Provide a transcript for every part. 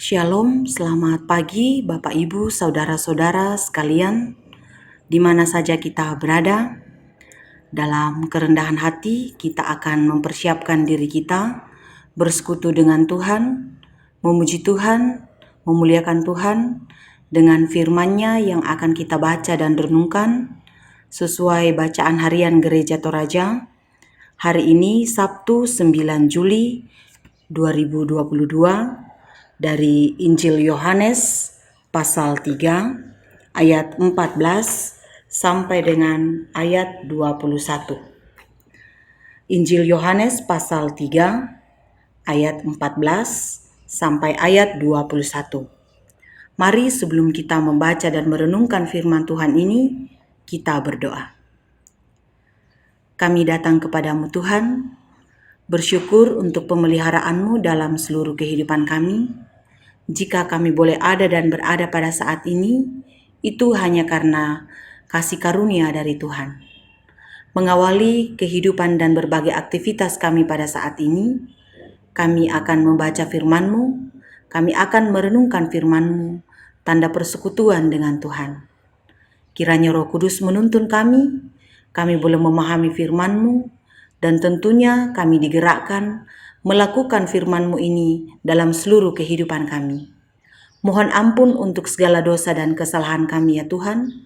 Shalom, selamat pagi Bapak Ibu, Saudara-saudara sekalian, di mana saja kita berada. Dalam kerendahan hati kita akan mempersiapkan diri kita, bersekutu dengan Tuhan, memuji Tuhan, memuliakan Tuhan, dengan firman-Nya yang akan kita baca dan renungkan, sesuai bacaan harian Gereja Toraja, hari ini Sabtu 9 Juli 2022, dari Injil Yohanes pasal 3 ayat 14 sampai dengan ayat 21. Injil Yohanes pasal 3 ayat 14 sampai ayat 21. Mari sebelum kita membaca dan merenungkan firman Tuhan ini, kita berdoa. Kami datang kepadamu Tuhan, bersyukur untuk pemeliharaanmu dalam seluruh kehidupan kami. Jika kami boleh ada dan berada pada saat ini, itu hanya karena kasih karunia dari Tuhan. Mengawali kehidupan dan berbagai aktivitas kami pada saat ini, kami akan membaca firman-Mu, kami akan merenungkan firman-Mu, tanda persekutuan dengan Tuhan. Kiranya Roh Kudus menuntun kami boleh memahami firman-Mu, dan tentunya kami digerakkan melakukan firman-Mu ini dalam seluruh kehidupan kami. Mohon ampun untuk segala dosa dan kesalahan kami ya Tuhan.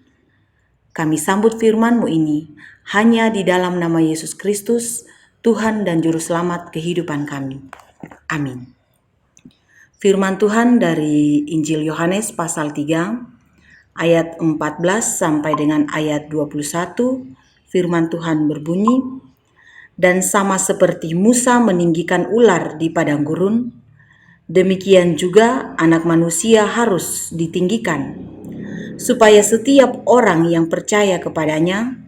Kami sambut firman-Mu ini hanya di dalam nama Yesus Kristus, Tuhan dan Juru Selamat kehidupan kami. Amin. Firman Tuhan dari Injil Yohanes pasal 3 ayat 14 sampai dengan ayat 21. Firman Tuhan berbunyi, "Dan sama seperti Musa meninggikan ular di padang gurun, demikian juga Anak Manusia harus ditinggikan, supaya setiap orang yang percaya kepadanya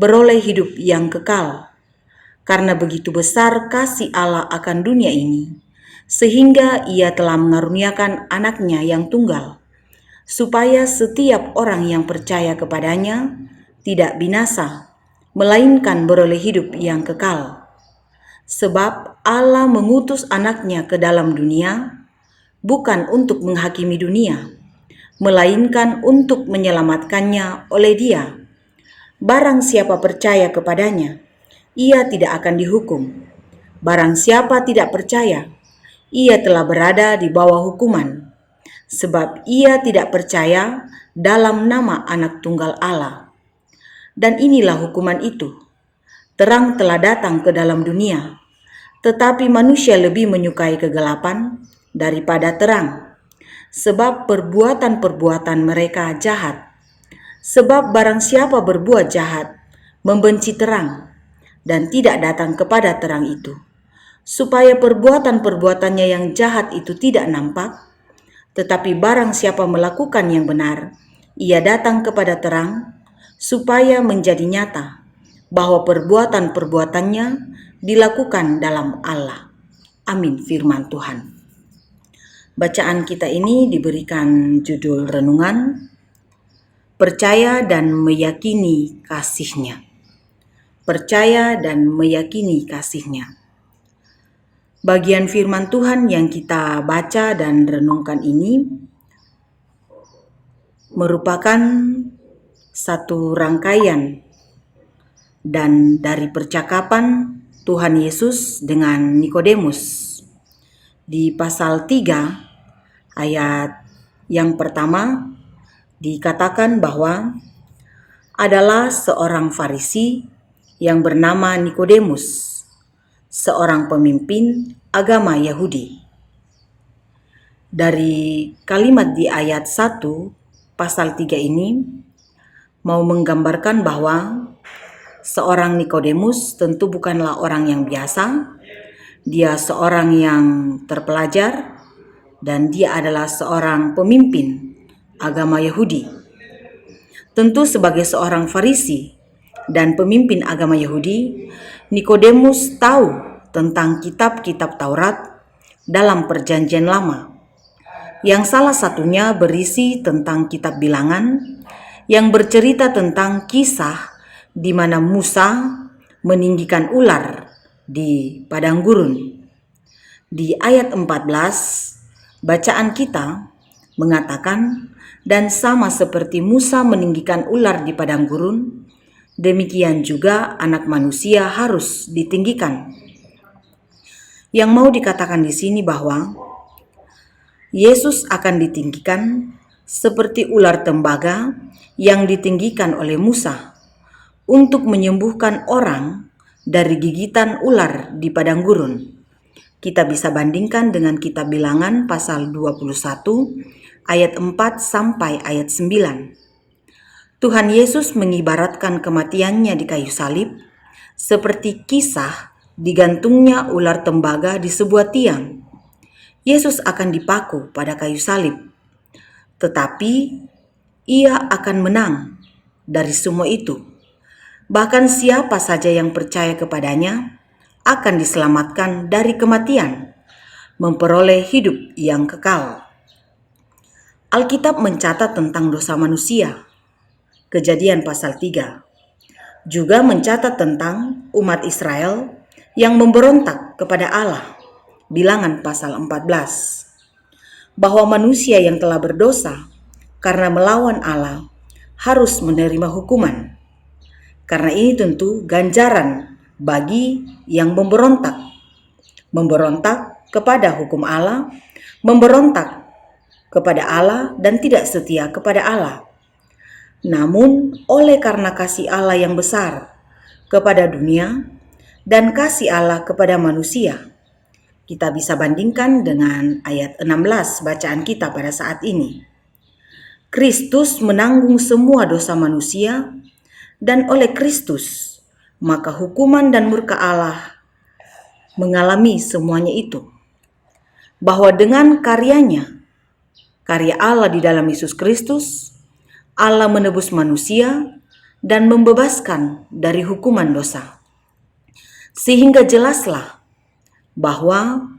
beroleh hidup yang kekal. Karena begitu besar kasih Allah akan dunia ini, sehingga Ia telah mengaruniakan Anaknya yang tunggal, supaya setiap orang yang percaya kepadanya tidak binasa, melainkan beroleh hidup yang kekal. Sebab Allah mengutus Anaknya ke dalam dunia, bukan untuk menghakimi dunia, melainkan untuk menyelamatkannya oleh Dia. Barang siapa percaya kepadanya, ia tidak akan dihukum. Barang siapa tidak percaya, ia telah berada di bawah hukuman, sebab ia tidak percaya dalam nama Anak Tunggal Allah. Dan inilah hukuman itu, terang telah datang ke dalam dunia, tetapi manusia lebih menyukai kegelapan daripada terang, sebab perbuatan-perbuatan mereka jahat. Sebab barang siapa berbuat jahat, membenci terang, dan tidak datang kepada terang itu, supaya perbuatan-perbuatannya yang jahat itu tidak nampak. Tetapi barang siapa melakukan yang benar, ia datang kepada terang, supaya menjadi nyata bahwa perbuatan-perbuatannya dilakukan dalam Allah. Amin. Firman Tuhan. Bacaan kita ini diberikan judul renungan, Percaya dan Meyakini Kasih-Nya. Percaya dan meyakini kasih-Nya. Bagian firman Tuhan yang kita baca dan renungkan ini merupakan satu rangkaian dan dari percakapan Tuhan Yesus dengan Nikodemus. Di pasal 3 ayat yang pertama dikatakan bahwa adalah seorang Farisi yang bernama Nikodemus, seorang pemimpin agama Yahudi. Dari kalimat di ayat 1 pasal 3 ini mau menggambarkan bahwa seorang Nikodemus tentu bukanlah orang yang biasa. Dia seorang yang terpelajar dan dia adalah seorang pemimpin agama Yahudi. Tentu sebagai seorang Farisi dan pemimpin agama Yahudi, Nikodemus tahu tentang kitab-kitab Taurat dalam Perjanjian Lama, yang salah satunya berisi tentang kitab Bilangan yang bercerita tentang kisah di mana Musa meninggikan ular di padang gurun. Di ayat 14 Bacaan kita mengatakan, dan sama seperti Musa meninggikan ular di padang gurun, demikian juga Anak Manusia harus ditinggikan. Yang mau dikatakan di sini bahwa Yesus akan ditinggikan seperti ular tembaga yang ditinggikan oleh Musa untuk menyembuhkan orang dari gigitan ular di padang gurun. Kita bisa bandingkan dengan kitab Bilangan pasal 21 ayat 4 sampai ayat 9. Tuhan Yesus mengibaratkan kematiannya di kayu salib seperti kisah digantungnya ular tembaga di sebuah tiang. Yesus akan dipaku pada kayu salib, tetapi ia akan menang dari semua itu. Bahkan siapa saja yang percaya kepadanya akan diselamatkan dari kematian, memperoleh hidup yang kekal. Alkitab mencatat tentang dosa manusia, Kejadian pasal 3. Juga mencatat tentang umat Israel yang memberontak kepada Allah, Bilangan pasal 14. Bahwa manusia yang telah berdosa karena melawan Allah harus menerima hukuman. Karena ini tentu ganjaran bagi yang memberontak kepada hukum Allah, memberontak kepada Allah dan tidak setia kepada Allah. Namun oleh karena kasih Allah yang besar kepada dunia dan kasih Allah kepada manusia, kita bisa bandingkan dengan ayat 16 bacaan kita pada saat ini. Kristus menanggung semua dosa manusia, dan oleh Kristus maka hukuman dan murka Allah mengalami semuanya itu. Bahwa dengan karya Allah di dalam Yesus Kristus, Allah menebus manusia dan membebaskan dari hukuman dosa. Sehingga jelaslah bahwa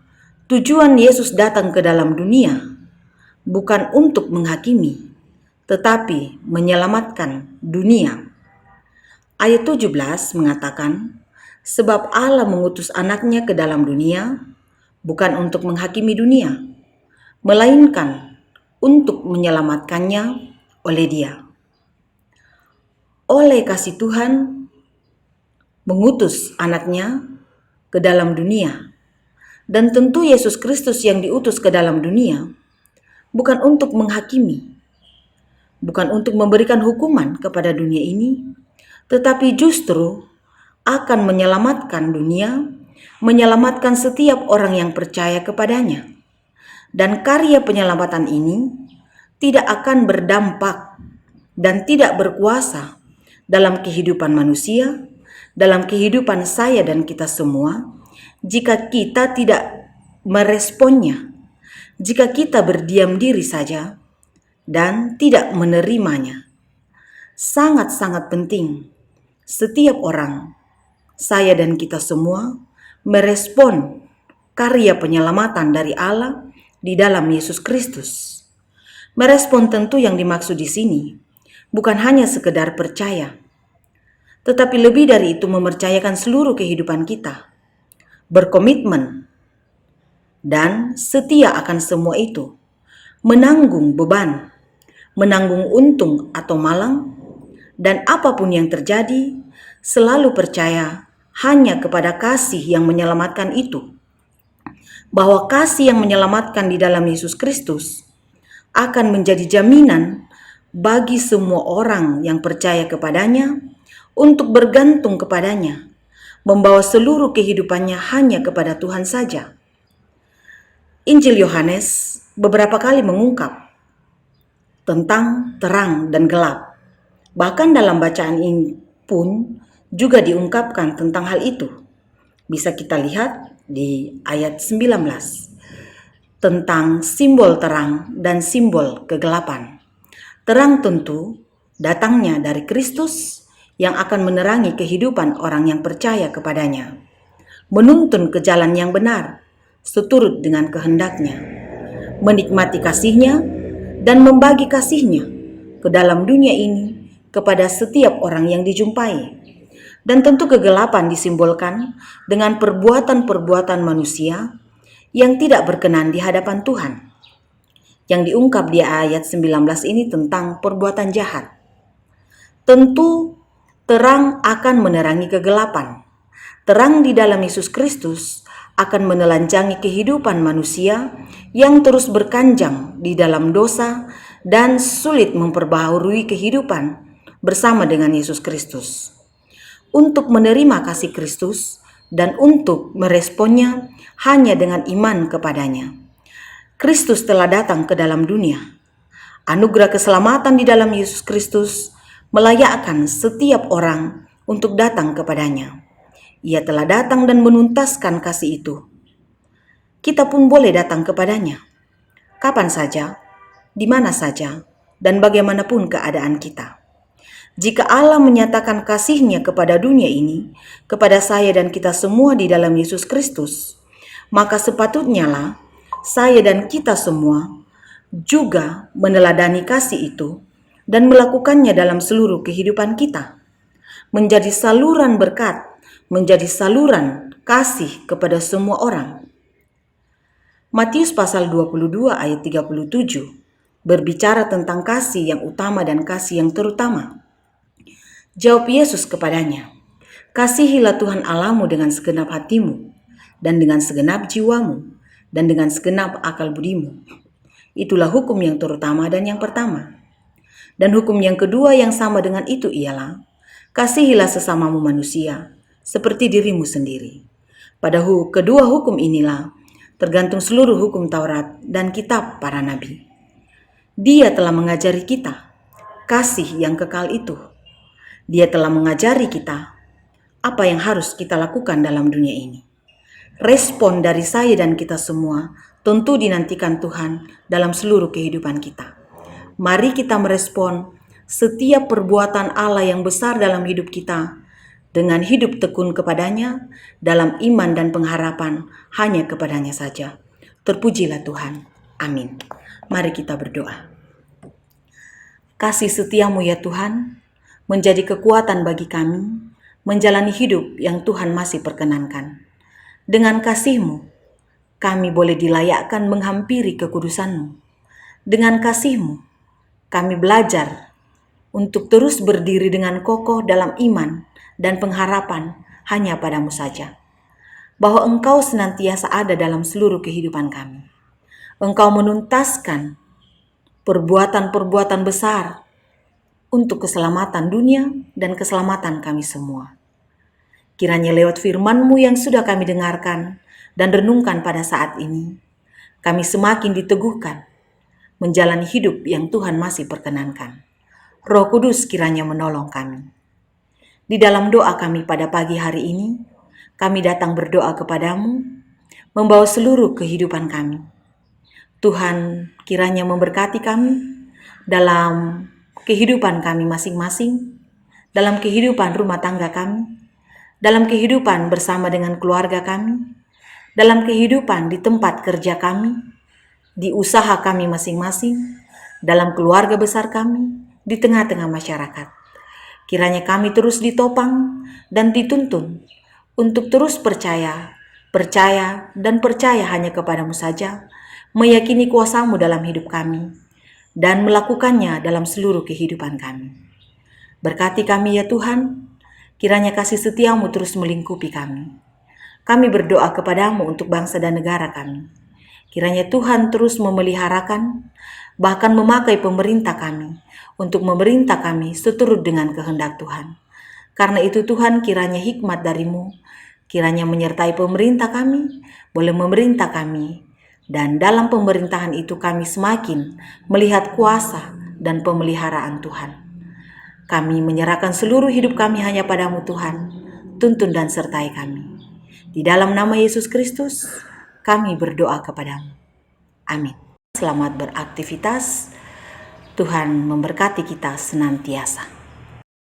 tujuan Yesus datang ke dalam dunia bukan untuk menghakimi, tetapi menyelamatkan dunia. Ayat 17 mengatakan, sebab Allah mengutus anaknya ke dalam dunia bukan untuk menghakimi dunia, melainkan untuk menyelamatkannya oleh Dia. Oleh kasih Tuhan mengutus anaknya ke dalam dunia, dan tentu Yesus Kristus yang diutus ke dalam dunia bukan untuk menghakimi, bukan untuk memberikan hukuman kepada dunia ini, tetapi justru akan menyelamatkan dunia, menyelamatkan setiap orang yang percaya kepadanya. Dan karya penyelamatan ini tidak akan berdampak dan tidak berkuasa dalam kehidupan manusia, dalam kehidupan saya dan kita semua, jika kita tidak meresponnya, jika kita berdiam diri saja dan tidak menerimanya. Sangat-sangat penting setiap orang, saya dan kita semua, merespon karya penyelamatan dari Allah di dalam Yesus Kristus. Merespon tentu yang dimaksud di sini bukan hanya sekedar percaya, tetapi lebih dari itu mempercayakan seluruh kehidupan kita, berkomitmen dan setia akan semua itu, menanggung beban, menanggung untung atau malang, dan apapun yang terjadi, selalu percaya hanya kepada kasih yang menyelamatkan itu. Bahwa kasih yang menyelamatkan di dalam Yesus Kristus akan menjadi jaminan bagi semua orang yang percaya kepadanya untuk bergantung kepadanya, membawa seluruh kehidupannya hanya kepada Tuhan saja. Injil Yohanes beberapa kali mengungkap tentang terang dan gelap. Bahkan dalam bacaan ini pun juga diungkapkan tentang hal itu. Bisa kita lihat di ayat 19 tentang simbol terang dan simbol kegelapan. Terang tentu datangnya dari Kristus yang akan menerangi kehidupan orang yang percaya kepadanya, menuntun ke jalan yang benar seturut dengan kehendaknya, menikmati kasihnya dan membagi kasihnya ke dalam dunia ini kepada setiap orang yang dijumpai. Dan tentu kegelapan disimbolkan dengan perbuatan-perbuatan manusia yang tidak berkenan di hadapan Tuhan. Yang diungkap di ayat 19 ini tentang perbuatan jahat. Tentu terang akan menerangi kegelapan. Terang di dalam Yesus Kristus akan menelanjangi kehidupan manusia yang terus berkanjang di dalam dosa dan sulit memperbaharui kehidupan bersama dengan Yesus Kristus. Untuk menerima kasih Kristus dan untuk meresponnya hanya dengan iman kepadanya. Kristus telah datang ke dalam dunia. Anugerah keselamatan di dalam Yesus Kristus melayakkan setiap orang untuk datang kepadanya. Ia telah datang dan menuntaskan kasih itu. Kita pun boleh datang kepadanya, kapan saja, di mana saja, dan bagaimanapun keadaan kita. Jika Allah menyatakan kasih-Nya kepada dunia ini, kepada saya dan kita semua di dalam Yesus Kristus, maka sepatutnya lah saya dan kita semua juga meneladani kasih itu dan melakukannya dalam seluruh kehidupan kita. Menjadi saluran berkat, menjadi saluran kasih kepada semua orang. Matius pasal 22 ayat 37 berbicara tentang kasih yang utama dan kasih yang terutama. Jawab Yesus kepadanya, "Kasihilah Tuhan Allahmu dengan segenap hatimu, dan dengan segenap jiwamu, dan dengan segenap akal budimu." Itulah hukum yang terutama dan yang pertama. Dan hukum yang kedua yang sama dengan itu ialah, kasihilah sesamamu manusia, seperti dirimu sendiri. Pada kedua hukum inilah tergantung seluruh hukum Taurat dan kitab para nabi. Dia telah mengajari kita kasih yang kekal itu. Dia telah mengajari kita apa yang harus kita lakukan dalam dunia ini. Respon dari saya dan kita semua tentu dinantikan Tuhan dalam seluruh kehidupan kita. Mari kita merespon setiap perbuatan Allah yang besar dalam hidup kita dengan hidup tekun kepadanya dalam iman dan pengharapan hanya kepadanya saja. Terpujilah Tuhan. Amin. Mari kita berdoa. Kasih setiamu ya Tuhan menjadi kekuatan bagi kami menjalani hidup yang Tuhan masih perkenankan. Dengan kasih-Mu, kami boleh dilayakkan menghampiri kekudusan-Mu. Dengan kasih-Mu, kami belajar untuk terus berdiri dengan kokoh dalam iman dan pengharapan hanya padamu saja. Bahwa Engkau senantiasa ada dalam seluruh kehidupan kami. Engkau menuntaskan perbuatan-perbuatan besar untuk keselamatan dunia dan keselamatan kami semua. Kiranya lewat firman-Mu yang sudah kami dengarkan dan renungkan pada saat ini, kami semakin diteguhkan menjalani hidup yang Tuhan masih perkenankan. Roh Kudus kiranya menolong kami. Di dalam doa kami pada pagi hari ini, kami datang berdoa kepadamu, membawa seluruh kehidupan kami. Tuhan kiranya memberkati kami dalam kehidupan kami masing-masing, dalam kehidupan rumah tangga kami, dalam kehidupan bersama dengan keluarga kami, dalam kehidupan di tempat kerja kami, di usaha kami masing-masing, dalam keluarga besar kami, di tengah-tengah masyarakat. Kiranya kami terus ditopang dan dituntun untuk terus percaya dan percaya hanya kepadamu saja, meyakini kuasa-Mu dalam hidup kami, dan melakukannya dalam seluruh kehidupan kami. Berkati kami ya Tuhan, kiranya kasih setia-Mu terus melingkupi kami. Kami berdoa kepadamu untuk bangsa dan negara kami. Kiranya Tuhan terus memeliharakan, bahkan memakai pemerintah kami, untuk memerintah kami seturut dengan kehendak Tuhan. Karena itu Tuhan, kiranya hikmat dari-Mu, kiranya menyertai pemerintah kami, boleh memerintah kami, dan dalam pemerintahan itu kami semakin melihat kuasa dan pemeliharaan Tuhan. Kami menyerahkan seluruh hidup kami hanya padamu Tuhan, tuntun dan sertai kami. Di dalam nama Yesus Kristus, kami berdoa kepadamu. Amin. Selamat beraktivitas, Tuhan memberkati kita senantiasa.